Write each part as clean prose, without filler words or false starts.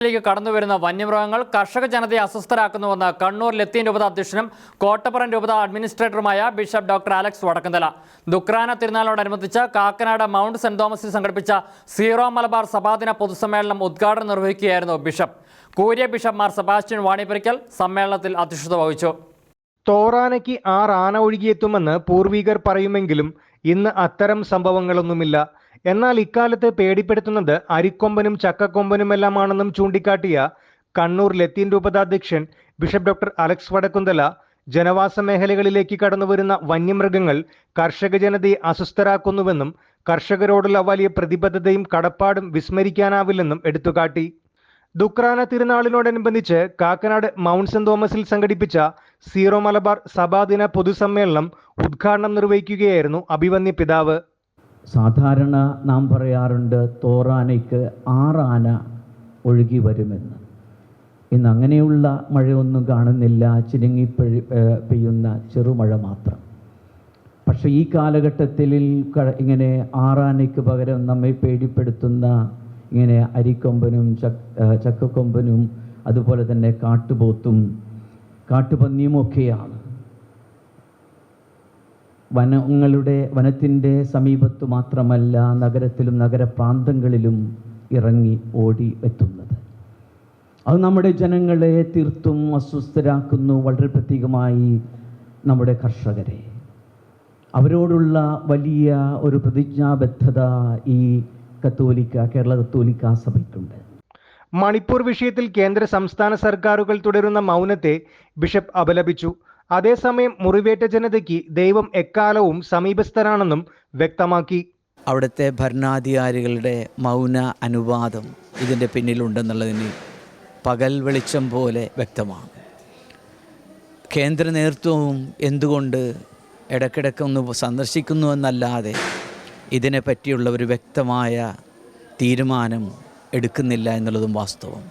ിലേക്ക് കടന്നുവരുന്ന വന്യമൃഗങ്ങൾ കർഷക ജനതയെ അസ്വസ്ഥരാക്കുന്നുവെന്ന് കണ്ണൂർ ലത്തീൻ രൂപത അധ്യക്ഷനും കോട്ടപ്പുറം രൂപത അഡ്മിനിസ്ട്രേറ്ററുമായ ബിഷപ്പ് ഡോക്ടർ അലക്സ് വടക്കുന്തല ദുക്രാന തിരുനാളോടനുബന്ധിച്ച് കാക്കനാട് മൗണ്ട് സെന്റ് തോമസിൽ സംഘടിപ്പിച്ച സീറോ മലബാർ സഭാദിന പൊതുസമ്മേളനം ഉദ്ഘാടനം നിർവഹിക്കുകയായിരുന്നു bishop. Curia bishop Mar Sebastian Vaniyapurakkal സമ്മേളനത്തിൽ അധ്യക്ഷത വഹിച്ചു. തോറാനയ്ക്ക് 6 ആന ഒഴുകിയെത്തുമെന്ന് പൂർവികർ പറയുമെങ്കിലും ഇന്ന് അത്തരം സംഭവങ്ങളൊന്നുമില്ല. എന്നാൽ ഇക്കാലത്ത് പേടിപ്പെടുത്തുന്നത് അരിക്കൊമ്പനും ചക്കക്കൊമ്പനുമെല്ലാമാണെന്നും ചൂണ്ടിക്കാട്ടിയ കണ്ണൂർ ലത്തീൻ രൂപതാധ്യക്ഷൻ ബിഷപ്പ് ഡോക്ടർ അലക്സ് വടക്കുന്തല ജനവാസ മേഖലകളിലേക്ക് കടന്നുവരുന്ന വന്യമൃഗങ്ങൾ കർഷക ജനതയെ അസ്വസ്ഥരാക്കുന്നുവെന്നും കർഷകരോടുള്ള വലിയ പ്രതിബദ്ധതയും കടപ്പാടും വിസ്മരിക്കാനാവില്ലെന്നും എടുത്തുകാട്ടി. ദുക്രാന തിരുനാളിനോടനുബന്ധിച്ച് കാക്കനാട് മൗണ്ട് സെന്റ് തോമസിൽ സംഘടിപ്പിച്ച സീറോ മലബാർ സഭാദിന പൊതുസമ്മേളനം ഉദ്ഘാടനം നിർവഹിക്കുകയായിരുന്നു അഭിവന്യ പിതാവ്. സാധാരണ നാം പറയാറുണ്ട് തോറാനയ്ക്ക് 6 ആന ഒഴുകി വരുമെന്ന്. ഇന്ന് അങ്ങനെയുള്ള മഴയൊന്നും കാണുന്നില്ല, ചിനുങ്ങി പെയ്യുന്ന ചെറുമഴ മാത്രം. പക്ഷേ ഈ കാലഘട്ടത്തിൽ ഇങ്ങനെ 6 ആനയ്ക്ക് പകരം നമ്മെ പേടിപ്പെടുത്തുന്ന ഇങ്ങനെ അരിക്കൊമ്പനും ചക്കക്കൊമ്പനും അതുപോലെ തന്നെ കാട്ടുപോത്തും കാട്ടുപന്നിയുമൊക്കെയാണ്. വനത്തിൻ്റെ സമീപത്ത് മാത്രമല്ല നഗരത്തിലും നഗരപ്രാന്തങ്ങളിലും ഇറങ്ങി ഓടി എത്തുന്നത്. അത് നമ്മുടെ ജനങ്ങളെ തീർത്തും അസ്വസ്ഥരാക്കുന്നു. വളരെ പ്രത്യേകമായി നമ്മുടെ കർഷകരെ, അവരോടുള്ള വലിയ ഒരു പ്രതിജ്ഞാബദ്ധത ഈ കേരള കത്തോലിക്ക സഭയ്ക്കുണ്ട്. മണിപ്പൂർ വിഷയത്തിൽ കേന്ദ്ര സംസ്ഥാന സർക്കാരുകൾ തുടരുന്ന മൗനത്തെ ബിഷപ്പ് അപലപിച്ചു. അതേസമയം മുറിവേറ്റ ജനതയ്ക്ക് ദൈവം എക്കാലവും സമീപസ്ഥരാണെന്നും വ്യക്തമാക്കി. അവിടുത്തെ ഭരണാധികാരികളുടെ മൗന അനുവാദം ഇതിൻ്റെ പിന്നിലുണ്ടെന്നുള്ളതിന് പകൽ വെളിച്ചം പോലെ വ്യക്തമാണ്. കേന്ദ്ര നേതൃത്വവും എന്തുകൊണ്ട് ഇടയ്ക്കിടയ്ക്കൊന്ന് സന്ദർശിക്കുന്നുവെന്നല്ലാതെ ഇതിനെ പറ്റിയുള്ള ഒരു വ്യക്തമായ തീരുമാനം എടുക്കുന്നില്ല എന്നുള്ളതും വാസ്തവം.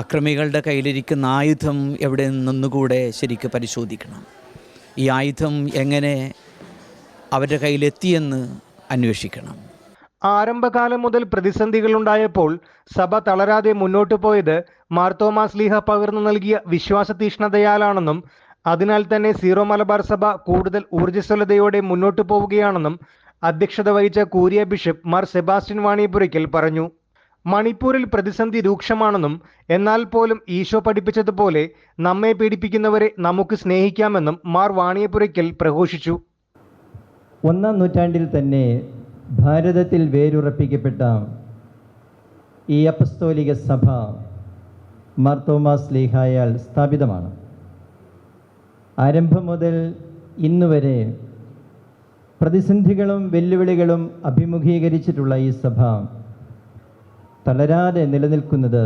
അക്രമികളുടെ കയ്യിലിരിക്കുന്ന ആയുധം എവിടെ നിന്നുകൂടെ ശരിക്കും പരിശോധിക്കണം. ഈ ആയുധം എങ്ങനെ അവരുടെ കയ്യിലെത്തിയെന്ന് അന്വേഷിക്കണം. ആരംഭകാലം മുതൽ പ്രതിസന്ധികളുണ്ടായപ്പോൾ സഭ തളരാതെ മുന്നോട്ടു പോയത് മാർത്തോമാ ശ്ലീഹ പകർന്നു നൽകിയ വിശ്വാസ തീഷ്ണതയാലാണെന്നും അതിനാൽ തന്നെ സീറോ മലബാർ സഭ കൂടുതൽ ഊർജ്ജസ്വലതയോടെ മുന്നോട്ടു പോവുകയാണെന്നും അധ്യക്ഷത വഹിച്ച കൂരിയ ബിഷപ്പ് മാർ സെബാസ്റ്റ്യൻ വാണിയപ്പുരയ്ക്കൽ പറഞ്ഞു. മണിപ്പൂരിൽ പ്രതിസന്ധി രൂക്ഷമാണെന്നും എന്നാൽ പോലും ഈശോ പഠിപ്പിച്ചതുപോലെ നമ്മെ പീഡിപ്പിക്കുന്നവരെ നമുക്ക് സ്നേഹിക്കാമെന്നും മാർ വാണിയപ്പുരയ്ക്കൽ പ്രഘോഷിച്ചു. 1-ാം നൂറ്റാണ്ടിൽ തന്നെ ഭാരതത്തിൽ വേരുറപ്പിക്കപ്പെട്ട ഈ അപ്പസ്തോലിക സഭ മാർത്തോമാ ശ്ലീഹായാൽ സ്ഥാപിതമാണ്. ആരംഭം മുതൽ ഇന്നുവരെ പ്രതിസന്ധികളും വെല്ലുവിളികളും അഭിമുഖീകരിച്ചിട്ടുള്ള ഈ സഭ തളരാതെ നിലനിൽക്കുന്നത്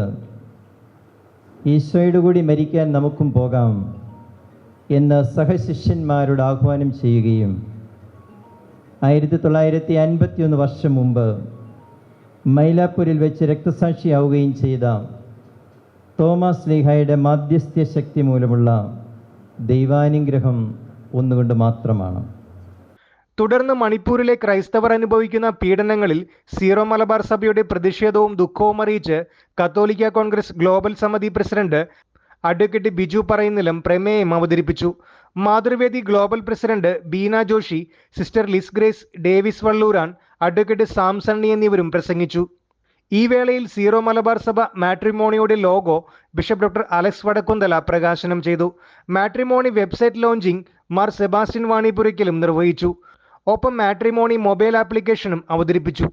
ഈശോയോട് കൂടി മരിക്കാൻ നമുക്കും പോകാം എന്ന് സഹശിഷ്യന്മാരോട് ആഹ്വാനം ചെയ്യുകയും 1951 വർഷം മുമ്പ് മൈലാപ്പൂരിൽ വെച്ച് രക്തസാക്ഷിയാവുകയും ചെയ്ത തോമസ് ശ്ലീഹായുടെ മാധ്യസ്ഥ്യ ശക്തി മൂലമുള്ള ദൈവാനുഗ്രഹം ഒന്നുകൊണ്ട് മാത്രമാണ്. തുടർന്ന് മണിപ്പൂരിലെ ക്രൈസ്തവർ അനുഭവിക്കുന്ന പീഡനങ്ങളിൽ സീറോ മലബാർ സഭയുടെ പ്രതിഷേധവും ദുഃഖവും അറിയിച്ച് കത്തോലിക്ക കോൺഗ്രസ് ഗ്ലോബൽ സമിതി പ്രസിഡന്റ് അഡ്വക്കേറ്റ് ബിജു പറയുന്നിലം പ്രമേയം അവതരിപ്പിച്ചു. Mathruvedi global president Beena Joshy, sister Liz Grace, Davis Valluran, advocate Samsunny എന്നിവരും പ്രസംഗിച്ചു. ഈ വേളയിൽ സീറോ മലബാർ സഭ മാട്രിമോണിയുടെ logo bishop doctor Alex Vadakkumthala പ്രകാശനം ചെയ്തു. Matrimony website launching Mar Sebastian വാണിയപ്പുരയ്ക്കലും നിർവഹിച്ചു. ഒപ്പം മാട്രിമോണി മൊബൈൽ ആപ്ലിക്കേഷനും അവതരിപ്പിച്ചു.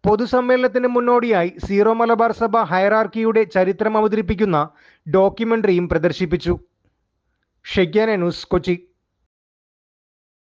പൊതുസമ്മേളനത്തിന് മുന്നോടിയായി സീറോ മലബാർ സഭ ഹയറാർക്കിയുടെ ചരിത്രം അവതരിപ്പിക്കുന്ന ഡോക്യുമെന്ററിയും പ്രദർശിപ്പിച്ചു. ഷെഗ്യാന ന്യൂസ്, കൊച്ചി.